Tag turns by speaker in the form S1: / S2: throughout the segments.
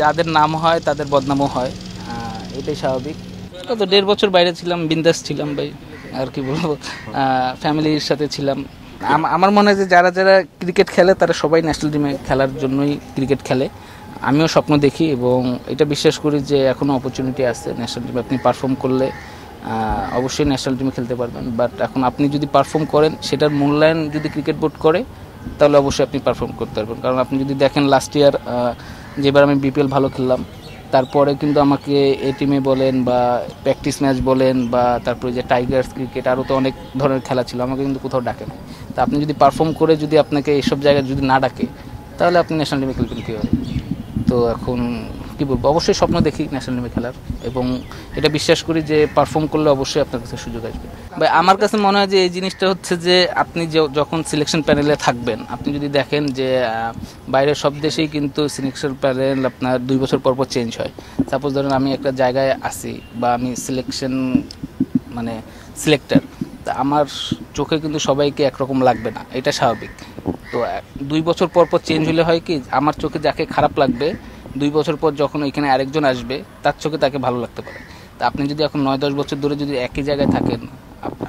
S1: যাদের নাম হয় তাদের বদনামও হয়, এটাই স্বাভাবিক। তো 1.5 বছর বাইরে ছিলাম, বিন্দাস ছিলাম ভাই, আর কি বলবো, ফ্যামিলির সাথে ছিলাম। আমার মনে হয় যে যারা যারা ক্রিকেট খেলে তারা সবাই ন্যাশনাল টিমে খেলার জন্যই ক্রিকেট খেলে। আমিও স্বপ্ন দেখি এবং এটা বিশ্বাস করি যে এখনও অপরচুনিটি আছে ন্যাশনাল টিমে। আপনি পারফর্ম করলে অবশ্যই ন্যাশনাল টিমে খেলতে পারবেন, বাট এখন আপনি যদি পারফর্ম করেন, সেটার মূল্যায়ন যদি ক্রিকেট বোর্ড করে, তাহলে অবশ্যই আপনি পারফর্ম করতে পারবেন। কারণ আপনি যদি দেখেন লাস্ট ইয়ার যেবার আমি বিপিএল ভালো খেললাম, তারপরে কিন্তু আমাকে এই টিমে বলেন বা প্র্যাকটিস ম্যাচ বলেন বা তারপরে যে টাইগার্স ক্রিকেট, আরও তো অনেক ধরনের খেলা ছিল, আমাকে কিন্তু কোথাও ডাকে না। তা আপনি যদি পারফর্ম করে যদি আপনাকে এইসব জায়গায় যদি না ডাকে, তাহলে আপনি ন্যাশনাল টিমে খেলবেন কীভাবে? তো এখন কী বলবো, অবশ্যই স্বপ্ন দেখি ন্যাশনাল টিমে খেলার, এবং এটা বিশ্বাস করি যে পারফর্ম করলে অবশ্যই আপনার কাছে সুযোগ আসবে। ভাই আমার কাছে মনে হয় যে এই জিনিসটা হচ্ছে যে আপনি যখন সিলেকশন প্যানেলে থাকবেন, আপনি যদি দেখেন যে বাইরের সব দেশেই কিন্তু সিলেকশন প্যানেল আপনার 2 বছর পর পর চেঞ্জ হয়। সাপোজ ধরেন আমি একটা জায়গায় আসি বা আমি সিলেক্টর, তা আমার চোখে কিন্তু সবাইকে একরকম লাগবে না, এটা স্বাভাবিক। তো 2 বছর পর পর চেঞ্জ হলে হয় কি, আমার চোখে যাকে খারাপ লাগবে 2 বছর পর যখন ওইখানে আরেকজন আসবে, তার চোখে তাকে ভালো লাগতে পারে। তা আপনি যদি এখন 9-10 বছর ধরে যদি একই জায়গায় থাকেন,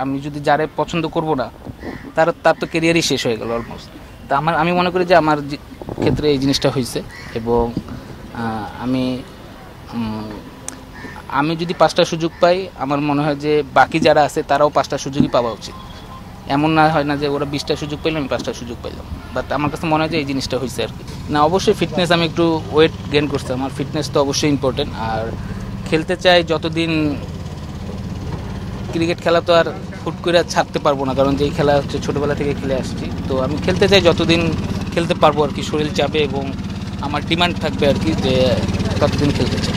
S1: আমি যদি যারে পছন্দ করব না, তার তো কেরিয়ারই শেষ হয়ে গেল অলমোস্ট। তা আমি মনে করি যে আমার ক্ষেত্রে এই জিনিসটা হয়েছে, এবং আমি যদি 5টা সুযোগ পাই, আমার মনে হয় যে বাকি যারা আছে তারাও 5টা সুযোগই পাওয়া উচিত। এমন না হয় না যে ওরা 20টা সুযোগ পাইলো, আমি 5টা সুযোগ পাইলাম। বাট আমার কাছে মনে হয় যে এই জিনিসটা হয়েছে আর কি। না, অবশ্যই ফিটনেস, আমি একটু ওয়েট গেইন করছি, আমার ফিটনেস তো অবশ্যই ইম্পর্টেন্ট। আর খেলতে চাই যতদিন, ক্রিকেট খেলা তো আর হুট করে ছাড়তে পারবো না, কারণ যেই খেলা হচ্ছে ছোটোবেলা থেকে খেলে আসছি। তো আমি খেলতে চাই যতদিন খেলতে পারবো আর কি, শরীর চাপে এবং আমার ডিমান্ড থাকবে আর কি, যে ততদিন খেলতে চাই।